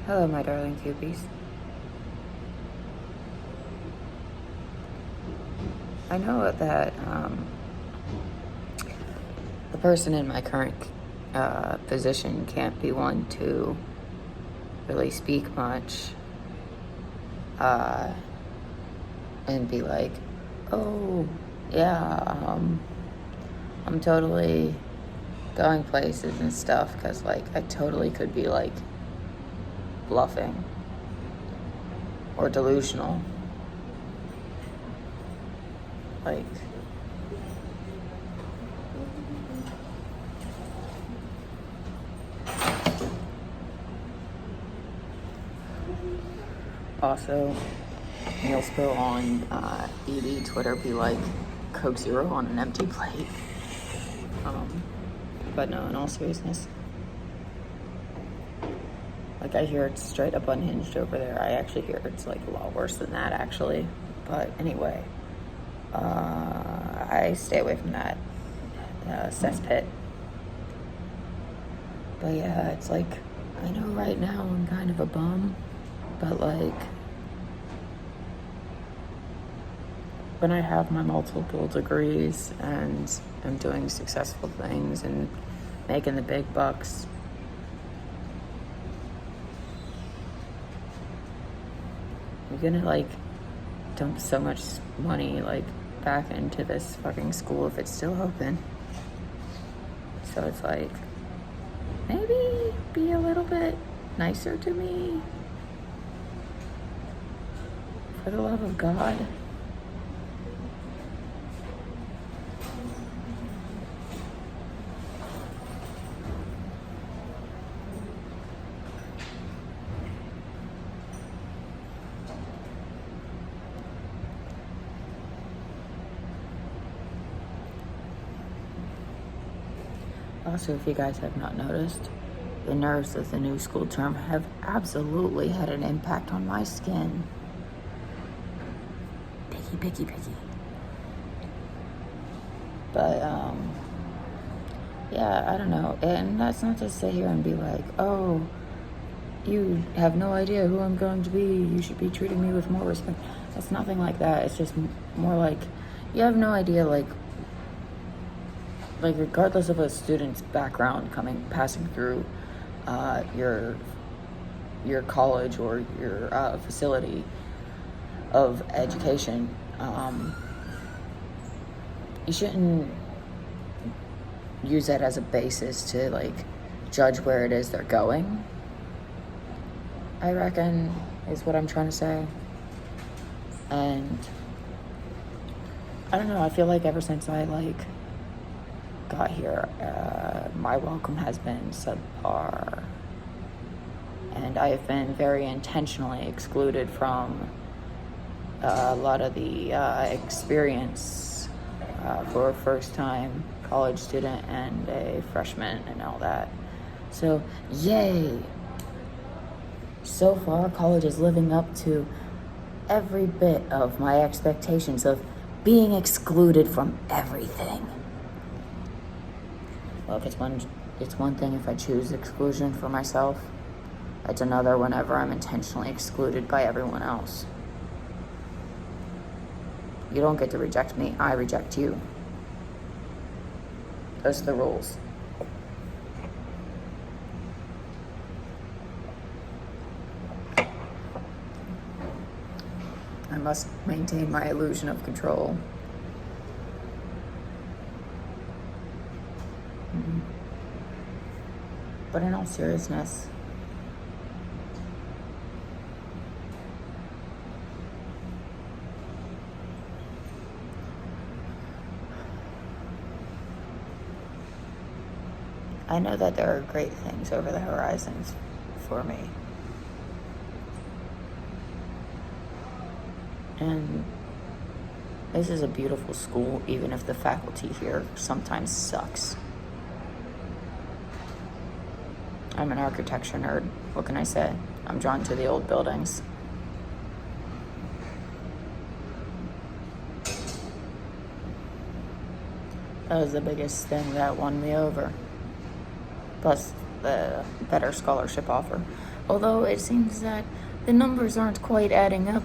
Hello, my darling cupies. I know that the person in my current position can't be one to really speak much and be like, oh, yeah, I'm totally going places and stuff, because, like, I totally could be, like, bluffing or delusional. Like, also, meal spill on ED Twitter be like Coke Zero on an empty plate. But no, in all seriousness, like, I hear it's straight up unhinged over there. I actually hear it's like a lot worse than that, actually. But anyway, I stay away from that Cess Pit. But yeah, it's like, I know right now I'm kind of a bum, but like, when I have my multiple degrees and I'm doing successful things and making the big bucks, you're gonna like dump so much money like back into this fucking school if it's still open. So it's like, maybe be a little bit nicer to me, for the love of God. Also, if you guys have not noticed, the nerves of the new school term have absolutely had an impact on my skin. Picky. But, yeah, I don't know. And that's not to sit here and be like, oh, you have no idea who I'm going to be. You should be treating me with more respect. It's nothing like that. It's just more like, you have no idea, like regardless of a student's background passing through your college or your facility of education, you shouldn't use that as a basis to like judge where it is they're going, I reckon, is what I'm trying to say. And I don't know, I feel like ever since I like got here, my welcome has been subpar, and I have been very intentionally excluded from a lot of the experience for a first-time college student and a freshman and all that. So, yay! So far, college is living up to every bit of my expectations of being excluded from everything. Well, it's one thing if I choose exclusion for myself. It's another whenever I'm intentionally excluded by everyone else. You don't get to reject me, I reject you. Those are the rules. I must maintain my illusion of control. But in all seriousness, I know that there are great things over the horizons for me. And this is a beautiful school, even if the faculty here sometimes sucks. I'm an architecture nerd. What can I say? I'm drawn to the old buildings. That was the biggest thing that won me over. Plus, the better scholarship offer. Although it seems that the numbers aren't quite adding up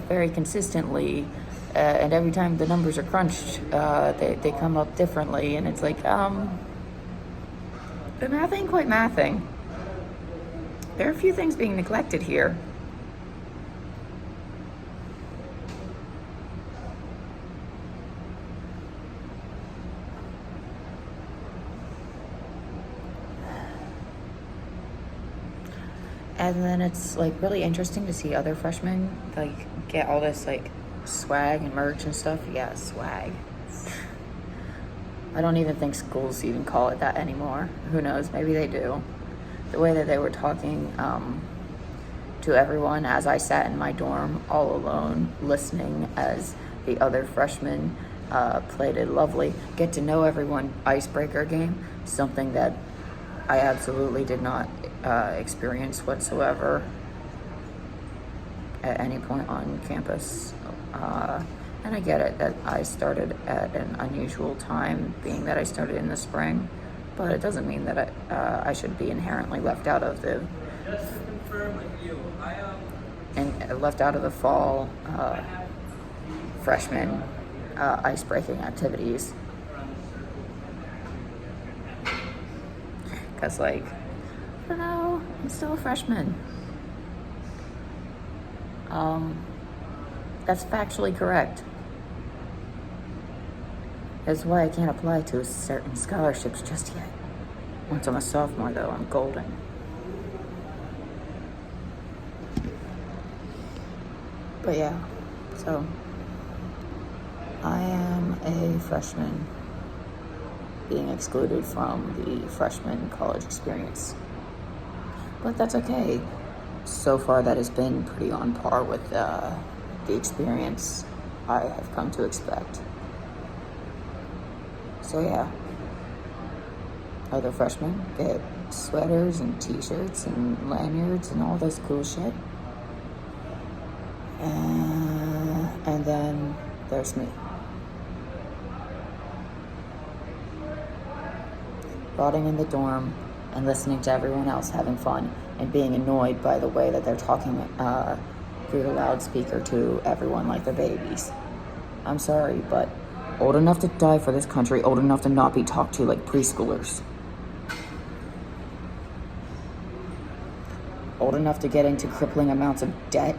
very consistently, and every time the numbers are crunched, they come up differently, and it's like, the math ain't quite mathing. There are a few things being neglected here. And then it's like really interesting to see other freshmen like get all this like swag and merch and stuff. Yeah, swag. I don't even think schools even call it that anymore. Who knows? Maybe they do. The way that they were talking to everyone as I sat in my dorm all alone, listening as the other freshmen played a lovely get to know everyone icebreaker game, something that I absolutely did not experience whatsoever at any point on campus. And I get it that I started at an unusual time, being that I started in the spring, but it doesn't mean that I should be inherently left out of the fall freshman ice-breaking activities. Because, like, I don't know, I'm still a freshman. That's factually correct. That's why I can't apply to certain scholarships just yet. Once I'm a sophomore, though, I'm golden. But yeah, so I am a freshman being excluded from the freshman college experience. But that's okay. So far, that has been pretty on par with the experience I have come to expect. So yeah, other freshmen get sweaters and t-shirts and lanyards and all this cool shit. And then there's me. Rotting in the dorm and listening to everyone else having fun and being annoyed by the way that they're talking through the loudspeaker to everyone like they're babies. I'm sorry, but old enough to die for this country, old enough to not be talked to like preschoolers. Old enough to get into crippling amounts of debt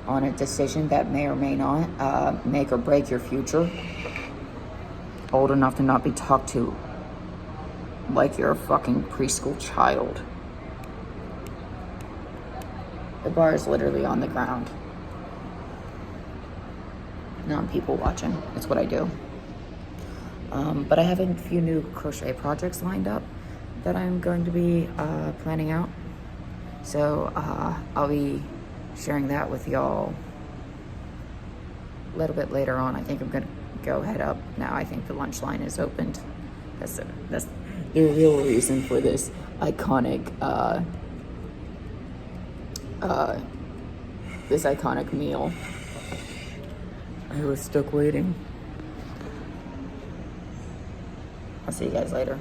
on a decision that may or may not make or break your future. Old enough to not be talked to like you're a fucking preschool child. The bar is literally on the ground. Non people watching. It's what I do. But I have a few new crochet projects lined up that I'm going to be planning out. So I'll be sharing that with y'all a little bit later on. I think I'm gonna go head up now. I think the lunch line is opened. That's the real reason for this iconic meal. I was stuck waiting. I'll see you guys later.